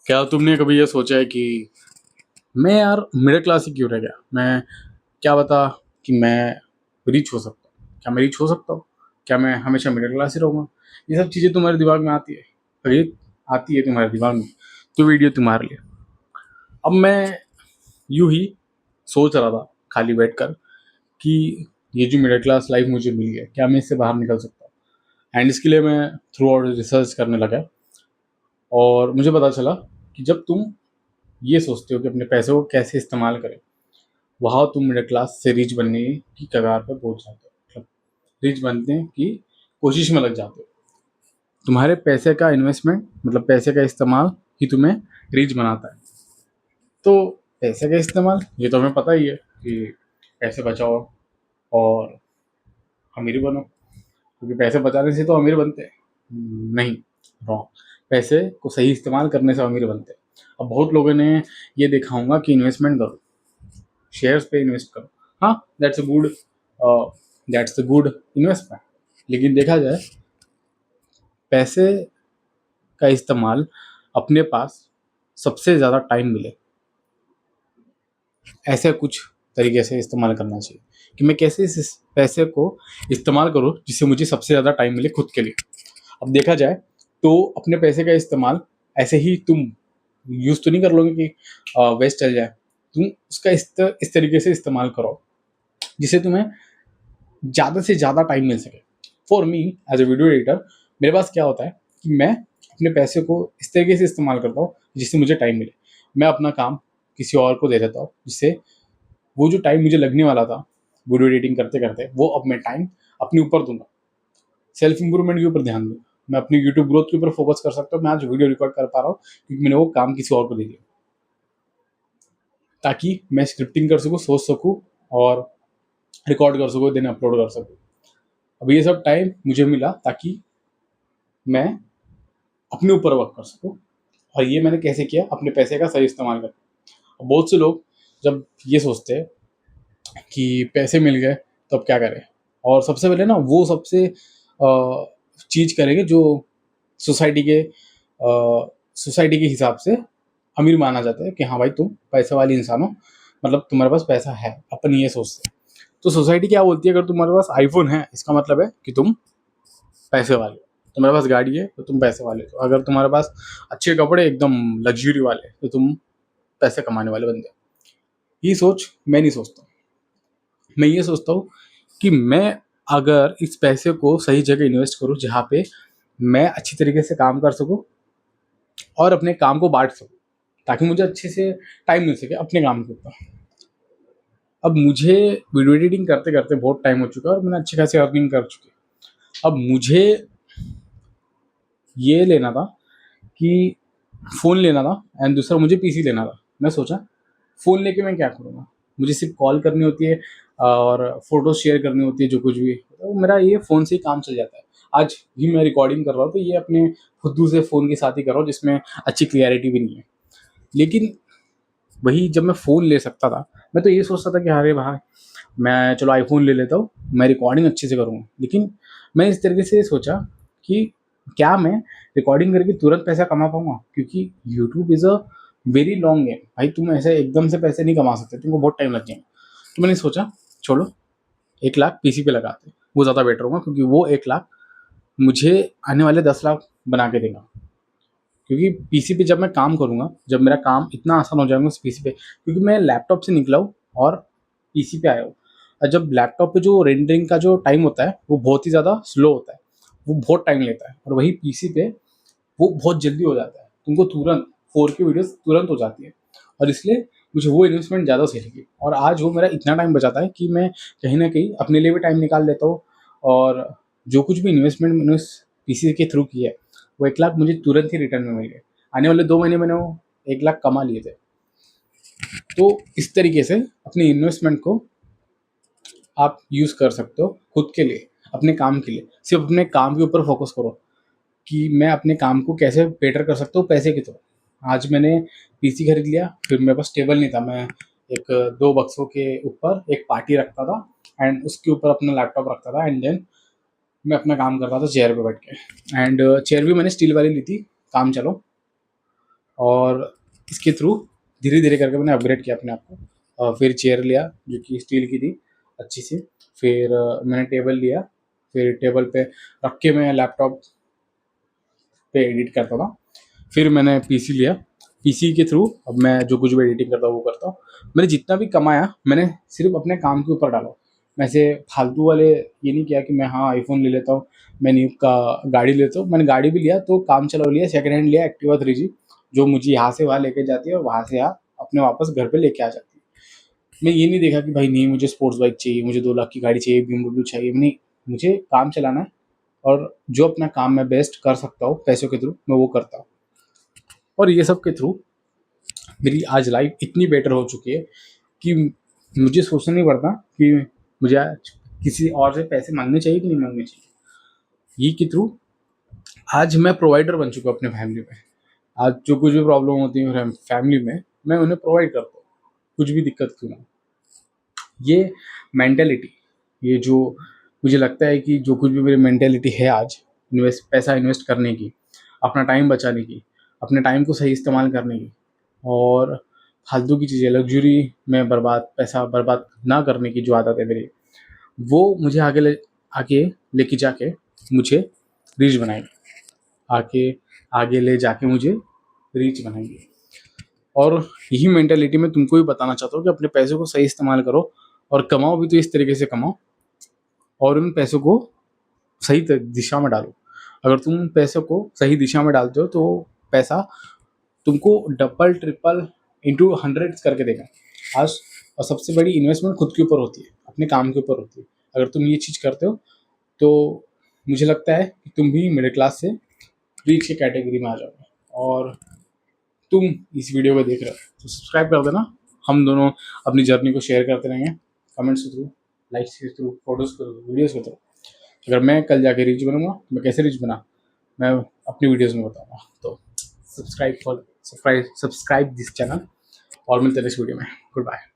क्या तुमने कभी ये सोचा है कि मैं यार मिडिल क्लास ही क्यों रह गया? मैं क्या बता कि मैं रिच हो सकता हूँ? क्या मैं रिच हो सकता हूँ? क्या मैं हमेशा मिडिल क्लास ही रहूँगा? ये सब चीज़ें तुम्हारे दिमाग में आती है। अगर ये आती है तुम्हारे दिमाग में तो वीडियो तुम्हारे लिए। अब मैं यूं ही सोच रहा था खाली बैठकर कि ये जो मिडिल क्लास लाइफ मुझे मिली है, क्या मैं इससे बाहर निकल सकता हूँ? एंड इसके लिए मैं थ्रू आउट रिसर्च करने लगा और मुझे पता चला कि जब तुम ये सोचते हो कि अपने पैसों को कैसे इस्तेमाल करें, वहाँ तुम मिडिल क्लास से रिच बनने की कगार पर पहुंच जाते हो, मतलब रिच बनने की कोशिश में लग जाते हो। तुम्हारे पैसे का इन्वेस्टमेंट, मतलब पैसे का इस्तेमाल ही तुम्हें रिच बनाता है। तो पैसे का इस्तेमाल ये तो हमें पता ही है कि पैसे बचाओ और अमीर बनो, क्योंकि पैसे बचाने से तो अमीर बनते हैं। नहीं, रॉन्ग। पैसे को सही इस्तेमाल करने से अमीर बनते हैं। अब बहुत लोगों ने ये देखा होगा कि इन्वेस्टमेंट करो, शेयर्स पे इन्वेस्ट करो। हाँ, दैट्स अ गुड इन्वेस्टमेंट। लेकिन देखा जाए, पैसे का इस्तेमाल अपने पास सबसे ज़्यादा टाइम मिले ऐसे कुछ तरीके से इस्तेमाल करना चाहिए कि मैं कैसे इस पैसे को इस्तेमाल करूँ जिससे मुझे सबसे ज़्यादा टाइम मिले खुद के लिए। अब देखा जाए तो अपने पैसे का इस्तेमाल ऐसे ही तुम यूज़ तो नहीं कर लोगे कि वेस्ट चल जाए। तुम उसका इस तरीके से इस्तेमाल करो जिससे तुम्हें ज़्यादा से ज़्यादा टाइम मिल सके। For me as a video editor, मेरे पास क्या होता है कि मैं अपने पैसे को इस तरीके से इस्तेमाल करता हूँ जिससे मुझे टाइम मिले। मैं अपना काम किसी और को दे देता हूँ जिससे वो जो टाइम मुझे लगने वाला था वीडियो एडिटिंग करते करते, वो अब मैं टाइम अपने ऊपर दूंगा, सेल्फ इंप्रूवमेंट के ऊपर ध्यान दूंगा। मैं अपनी यूट्यूब ग्रोथ के ऊपर फोकस कर सकता हूँ। मैं आज वीडियो रिकॉर्ड कर पा रहा हूँ क्योंकि मैंने वो काम किसी और को दे दिया, ताकि मैं स्क्रिप्टिंग कर सकूँ, सोच सकूँ और रिकॉर्ड कर सकूँ, देन अपलोड कर सकूँ। अब ये सब टाइम मुझे मिला ताकि मैं अपने ऊपर वर्क कर सकूँ। और ये मैंने कैसे किया? अपने पैसे का सही इस्तेमाल करके। बहुत से लोग जब ये सोचते हैं कि पैसे मिल गए तो अब क्या करें, और सबसे पहले ना वो सबसे चीज़ करेंगे जो सोसाइटी के सोसाइटी के हिसाब से अमीर माना जाता है कि हाँ भाई तुम पैसे वाले इंसान हो, मतलब तुम्हारे पास पैसा है। अपन ये सोचते हैं। तो सोसाइटी क्या बोलती है, अगर तुम्हारे पास आईफोन है इसका मतलब है कि तुम पैसे वाले हो। तुम्हारे पास गाड़ी है तो तुम पैसे वाले हो। अगर तुम्हारे पास अच्छे कपड़े एकदम लग्जरी वाले तो तुम पैसे कमाने वाले बंदे हो। ये सोच मैं नहीं सोचता। मैं ये सोचता हूँ कि मैं अगर इस पैसे को सही जगह इन्वेस्ट करूँ जहाँ पे मैं अच्छी तरीके से काम कर सकूँ और अपने काम को बांट सकूँ, ताकि मुझे अच्छे से टाइम मिल सके अपने काम के ऊपर। अब मुझे वीडियो एडिटिंग करते करते बहुत टाइम हो चुका है और मैंने अच्छी खासी अर्निंग कर चुकी है। अब मुझे ये लेना था कि फ़ोन लेना था एंड दूसरा मुझे पीसी लेना था। मैं सोचा फ़ोन लेके मैं क्या करूँगा? मुझे सिर्फ कॉल करनी होती है और फ़ोटो शेयर करनी होती है, जो कुछ भी, तो मेरा ये फ़ोन से ही काम चल जाता है। आज भी मैं रिकॉर्डिंग कर रहा हूँ तो ये अपने फुद्दू से फ़ोन के साथ ही कर रहा हूँ जिसमें अच्छी क्लैरिटी भी नहीं है। लेकिन वही जब मैं फ़ोन ले सकता था, मैं तो ये सोचता था कि अरे भाई, मैं चलो आईफ़ोन ले लेता हूँ, मैं रिकॉर्डिंग अच्छे से करूँगा। लेकिन मैं इस तरीके से सोचा कि क्या मैं रिकॉर्डिंग करके तुरंत पैसा कमा पाऊँगा? क्योंकि YouTube is a very long game. भाई तुम ऐसे एकदम से पैसे नहीं कमा सकते, तुमको बहुत टाइम लग जाएगा। तो मैंने सोचा छोड़ो, 1 लाख पीसी पे लगाते हैं, वो ज़्यादा बेटर होगा, क्योंकि वो 1 लाख मुझे आने वाले 10 लाख बना के देगा। क्योंकि पीसी पे जब मैं काम करूँगा, जब मेरा काम इतना आसान हो जाएगा उस पीसी पे, क्योंकि मैं लैपटॉप से निकला हूँ और पीसी पे आया हूँ। और जब लैपटॉप पे जो रेंडरिंग का जो टाइम होता है वो बहुत ही ज़्यादा स्लो होता है, वो बहुत टाइम लेता है, और वही पीसी पे वो बहुत जल्दी हो जाता है। तुमको तुरंत 4K वीडियोस तुरंत हो जाती है, और इसलिए मुझे वो इन्वेस्टमेंट ज़्यादा सही लगी। और आज वो मेरा इतना टाइम बचाता है कि मैं कहीं न कहीं अपने लिए भी टाइम निकाल लेता हूँ, और जो कुछ भी इन्वेस्टमेंट मैंने उस पीसी के थ्रू की है, वो 1 लाख मुझे तुरंत ही रिटर्न में मिल गए। आने वाले 2 महीने मैंने वो 1 लाख कमा लिए थे। तो इस तरीके से अपनी इन्वेस्टमेंट को आप यूज़ कर सकते हो खुद के लिए, अपने काम के लिए। सिर्फ़ अपने काम के ऊपर फ़ोकस करो कि मैं अपने काम को कैसे बेटर कर सकता हूँ पैसे के थ्रू। आज मैंने पीसी खरीद लिया, फिर मेरे पास टेबल नहीं था। मैं एक 2 बक्सों के ऊपर एक पार्टी रखता था एंड उसके ऊपर अपना लैपटॉप रखता था, एंड देन मैं अपना काम करता था चेयर पे बैठ के। एंड चेयर भी मैंने स्टील वाली ली थी, काम चलो। और इसके थ्रू धीरे धीरे करके मैंने अपग्रेड किया अपने आप को। फिर चेयर लिया जो कि स्टील की थी अच्छी सी। फिर मैंने टेबल लिया। फिर टेबल पे रख के मैं लैपटॉप पे एडिट करता था। फिर मैंने पीसी लिया। पीसी के थ्रू अब मैं जो कुछ भी एडिटिंग करता हूँ वो करता हूँ। मैंने जितना भी कमाया मैंने सिर्फ अपने काम के ऊपर डाला। मैं ऐसे फालतू वाले ये नहीं किया कि मैं हाँ आईफोन ले लेता हूँ, मैं न्यू का गाड़ी लेता हूँ। मैंने गाड़ी भी लिया तो काम चलाओ लिया, सेकंड हैंड लिया एक्टिवा 3G, जो मुझे यहाँ से वहाँ लेके जाती है और वहाँ से यहाँ अपने वापस घर पे लेके आ जाती है। मैं ये नहीं देखा कि भाई नहीं मुझे स्पोर्ट्स बाइक चाहिए, मुझे 2 लाख की गाड़ी चाहिए, BMW चाहिए, नहीं। मुझे काम चलाना है और जो अपना काम मैं बेस्ट कर सकता हूँ पैसों के थ्रू मैं वो करता हूँ। और ये सब के थ्रू मेरी आज लाइफ इतनी बेटर हो चुकी है कि मुझे सोचना नहीं पड़ता कि मुझे आज किसी और से पैसे मांगने चाहिए कि नहीं मांगने चाहिए। ये के थ्रू आज मैं प्रोवाइडर बन चुका हूँ अपने फैमिली में। आज जो कुछ भी प्रॉब्लम होती है मेरे फैमिली में मैं उन्हें प्रोवाइड करता हूँ, कुछ भी दिक्कत क्यों ना हो। ये मेंटेलिटी, ये जो मुझे लगता है कि जो कुछ भी मेरी मेंटेलिटी है आज पैसा इन्वेस्ट करने की, अपना टाइम बचाने की, अपने टाइम को सही इस्तेमाल करने की, और फालतू की चीज़ें लग्जरी में पैसा बर्बाद ना करने की जो आदत है मेरी, वो मुझे आगे लेके जाके मुझे रिच बनाएगी। आगे आगे ले जाके मुझे रिच बनाएगी। और यही मेंटेलिटी मैं तुमको भी बताना चाहता हूँ कि अपने पैसों को सही इस्तेमाल करो और कमाओ भी तो इस तरीके से कमाओ और उन पैसों को सही दिशा में डालो। अगर तुम पैसों को सही दिशा में डालते हो तो पैसा तुमको डबल ट्रिपल इंटू हंड्रेड्स करके देगा आज। और सबसे बड़ी इन्वेस्टमेंट खुद के ऊपर होती है, अपने काम के ऊपर होती है। अगर तुम ये चीज़ करते हो तो मुझे लगता है कि तुम भी मिडिल क्लास से रिच की कैटेगरी में आ जाओगे। और तुम इस वीडियो को देख रहे हो तो सब्सक्राइब कर देना। हम दोनों अपनी जर्नी को शेयर करते रहेंगे, कमेंट्स के थ्रू, लाइक्स के थ्रू, फोटोज़ के थ्रू, वीडियोज़ के थ्रू। अगर मैं कल जाके रिच बनूंगा, मैं कैसे रिच बना मैं अपनी वीडियोज़ में बताऊंगा। तो सब्सक्राइब दिस चैनल और मिलते हैं नेक्स्ट वीडियो में। Good bye.